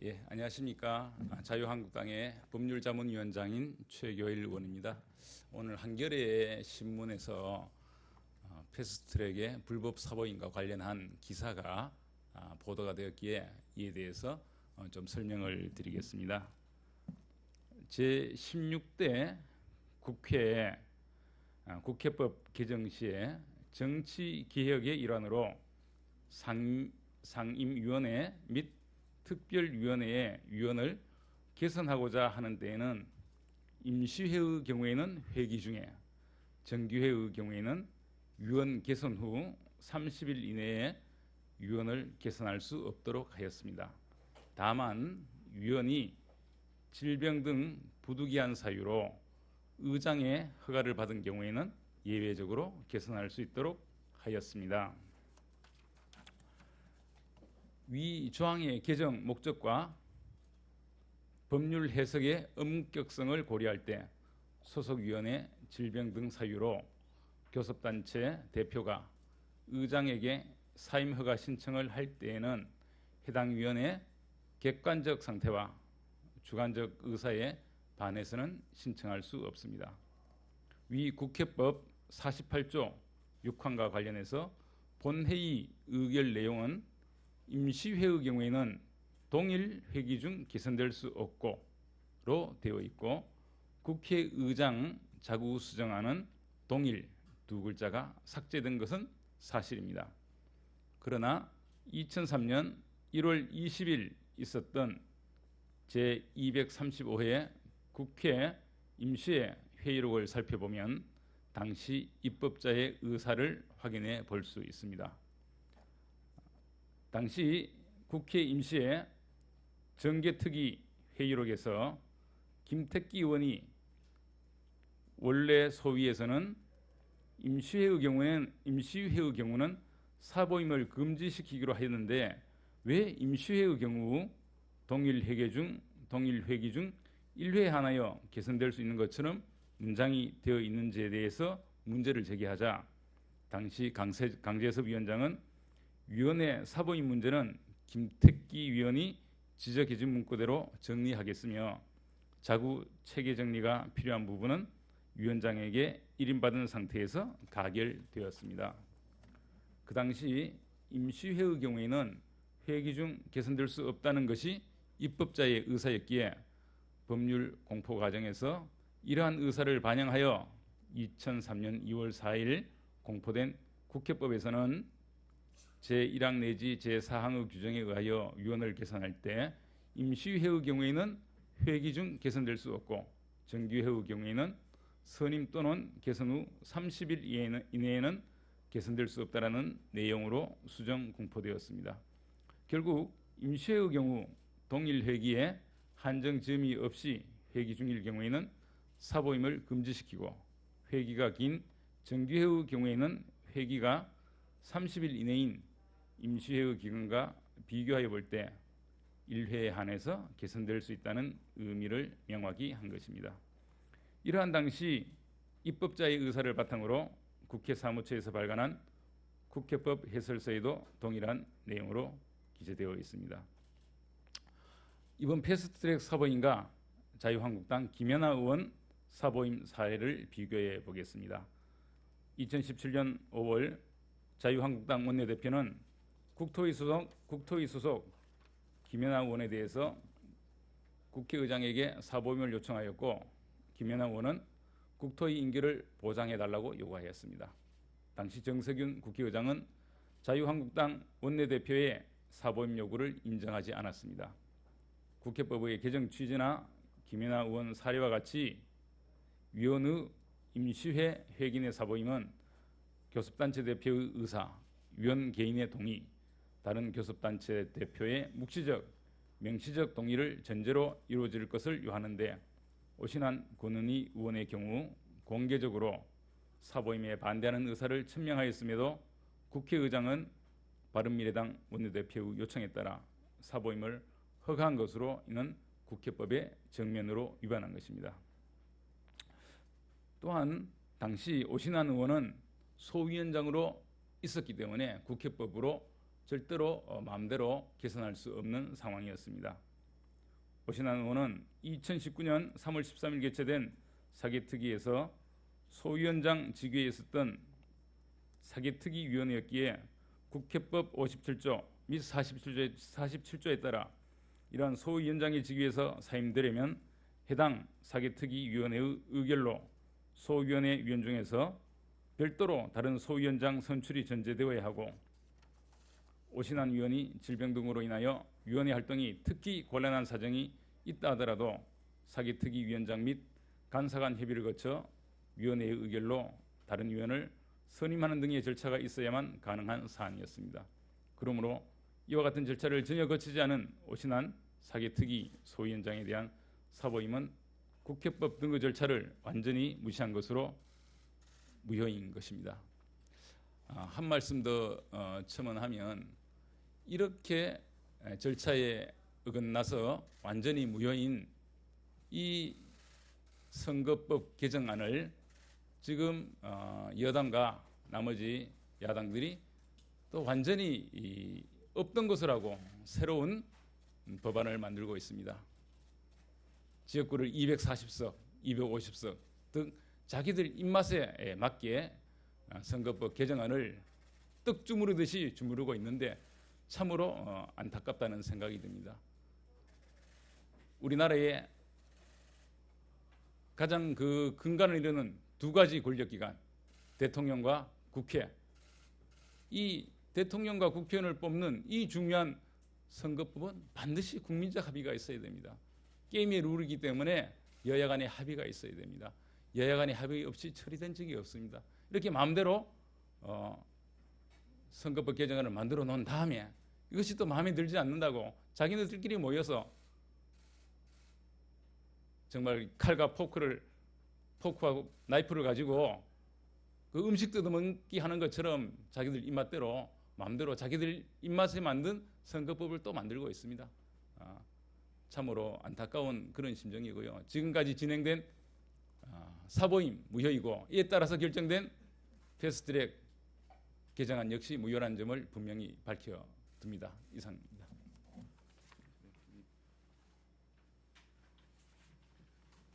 예, 안녕하십니까. 자유한국당의 법률자문위원장인 최교일 의원입니다. 오늘 한겨레 신문에서 패스트트랙의 불법 사보임과 관련한 기사가 보도가 되었기에 이에 대해서 좀 설명을 드리겠습니다. 제16대 국회 국회법 개정 시에 정치개혁의 일환으로 상임위원회 및 특별위원회의 위원을 개선하고자 하는 데에는 임시회의 경우에는 회기 중에, 정기회의 경우에는 위원 개선 후 30일 이내에 위원을 개선할 수 없도록 하였습니다. 다만 위원이 질병 등 부득이한 사유로 의장의 허가를 받은 경우에는 예외적으로 개선할 수 있도록 하였습니다. 위 조항의 개정 목적과 법률 해석의 엄격성을 고려할 때 소속위원회 질병 등 사유로 교섭단체 대표가 의장에게 사임 허가 신청을 할 때에는 해당 위원의 객관적 상태와 주관적 의사에 반해서는 신청할 수 없습니다. 위 국회법 48조 6항과 관련해서 본회의 의결 내용은 임시회의 경우에는 동일 회기 중 개선될 수 없고로 되어 있고, 국회의장 자구 수정안은 동일 두 글자가 삭제된 것은 사실입니다. 그러나 2003년 1월 20일 있었던 제235회 국회 임시회 회의록을 살펴보면 당시 입법자의 의사를 확인해 볼 수 있습니다. 당시 국회 임시회 정개특위 회의록에서 김택기 의원이 원래 소위에서는 임시회의 경우는 사보임을 금지시키기로 하였는데 왜 임시회의 경우 동일 회기 중 1회 하나여 개선될 수 있는 것처럼 문장이 되어 있는지에 대해서 문제를 제기하자 당시 강재섭 위원장은 위원회 사보임 문제는 김택기 위원이 지적해준 문구대로 정리하겠으며 자구 체계 정리가 필요한 부분은 위원장에게 일임받은 상태에서 가결되었습니다. 그 당시 임시회의 경우에는 회기 중 개선될 수 없다는 것이 입법자의 의사였기에 법률 공포 과정에서 이러한 의사를 반영하여 2003년 2월 4일 공포된 국회법에서는 제1항 내지 제4항의 규정에 의하여 위원을 개선할 때 임시회의 경우에는 회기 중 개선될 수 없고 정기회의 경우에는 선임 또는 개선 후 30일 이내에는 개선될 수 없다라는 내용으로 수정 공포되었습니다. 결국 임시회의 경우 동일 회기에 한정 지음이 없이 회기 중일 경우에는 사보임을 금지시키고, 회기가 긴 정기회의 경우에는 회기가 30일 이내인 임시회의 기간과 비교하여 볼 때 1회에 한해서 개선될 수 있다는 의미를 명확히 한 것입니다. 이러한 당시 입법자의 의사를 바탕으로 국회 사무처에서 발간한 국회법 해설서에도 동일한 내용으로 기재되어 있습니다. 이번 패스트트랙 사보임과 자유한국당 김연아 의원 사보임 사례를 비교해 보겠습니다. 2017년 5월 자유한국당 원내대표는 국토위 소속 김연아 의원에 대해서 국회의장에게 사보임을 요청하였고, 김연아 의원은 국토위 인계를 보장해달라고 요구하였습니다. 당시 정석윤 국회의장은 자유한국당 원내대표의 사보임 요구를 인정하지 않았습니다. 국회법의 개정 취지나 김연아 의원 사례와 같이 위원의 임시회 회기내 사보임은 교섭단체 대표의 의사, 위원 개인의 동의, 다른 교섭단체 대표의 묵시적, 명시적 동의를 전제로 이루어질 것을 요하는데, 오신환 권은희 의원의 경우 공개적으로 사보임에 반대하는 의사를 천명하였음에도 국회의장은 바른미래당 원내대표의 요청에 따라 사보임을 허가한 것으로 이는 국회법의 정면으로 위반한 것입니다. 또한 당시 오신환 의원은 소위원장으로 있었기 때문에 국회법으로 절대로 마음대로 개선할 수 없는 상황이었습니다. 오신환 의원은 2019년 3월 13일 개최된 사개특위에서 소위원장 직위에 있었던 사개특위위원회였기에 국회법 57조 및 47조에 따라 이러한 소위원장의 직위에서 사임되려면 해당 사개특위위원회의 의결로 소위원회 위원 중에서 별도로 다른 소위원장 선출이 전제되어야 하고, 오신환 위원이 질병 등으로 인하여 위원회 활동이 특히 곤란한 사정이 있다 하더라도 사개특위위원장 및 간사 간 협의를 거쳐 위원회의 의결로 다른 위원을 선임하는 등의 절차가 있어야만 가능한 사안이었습니다. 그러므로 이와 같은 절차를 전혀 거치지 않은 오신환 사개특위 소위원장에 대한 사보임은 국회법 등의 절차를 완전히 무시한 것으로 무효인 것입니다. 한 말씀 더 첨언하면, 이렇게 절차에 어긋나서 완전히 무효인 이 선거법 개정안을 지금 여당과 나머지 야당들이 또 완전히 없던 것을 하고 새로운 법안을 만들고 있습니다. 지역구를 240석, 250석 등 자기들 입맛에 맞게 선거법 개정안을 떡 주무르듯이 주무르고 있는데 참으로 안타깝다는 생각이 듭니다. 우리나라의 가장 그 근간을 이루는 두 가지 권력기관, 대통령과 국회, 이 대통령과 국회의원을 뽑는 이 중요한 선거법은 반드시 국민적 합의가 있어야 됩니다. 게임의 룰이기 때문에 여야 간의 합의가 있어야 됩니다. 여야 간의 합의 없이 처리된 적이 없습니다. 이렇게 마음대로 선거법 개정안을 만들어 놓은 다음에 이것이 또 마음에 들지 않는다고 자기네들끼리 모여서 정말 칼과 포크하고 나이프를 가지고 그 음식 뜯어먹기 하는 것처럼 자기들 입맛대로 마음대로 자기들 입맛에 만든 선거법을 또 만들고 있습니다. 참으로 안타까운 그런 심정이고요. 지금까지 진행된 사보임 무효이고, 이에 따라서 결정된 패스트트랙 개정안 역시 무효라는 점을 분명히 밝혀둡니다. 이상입니다.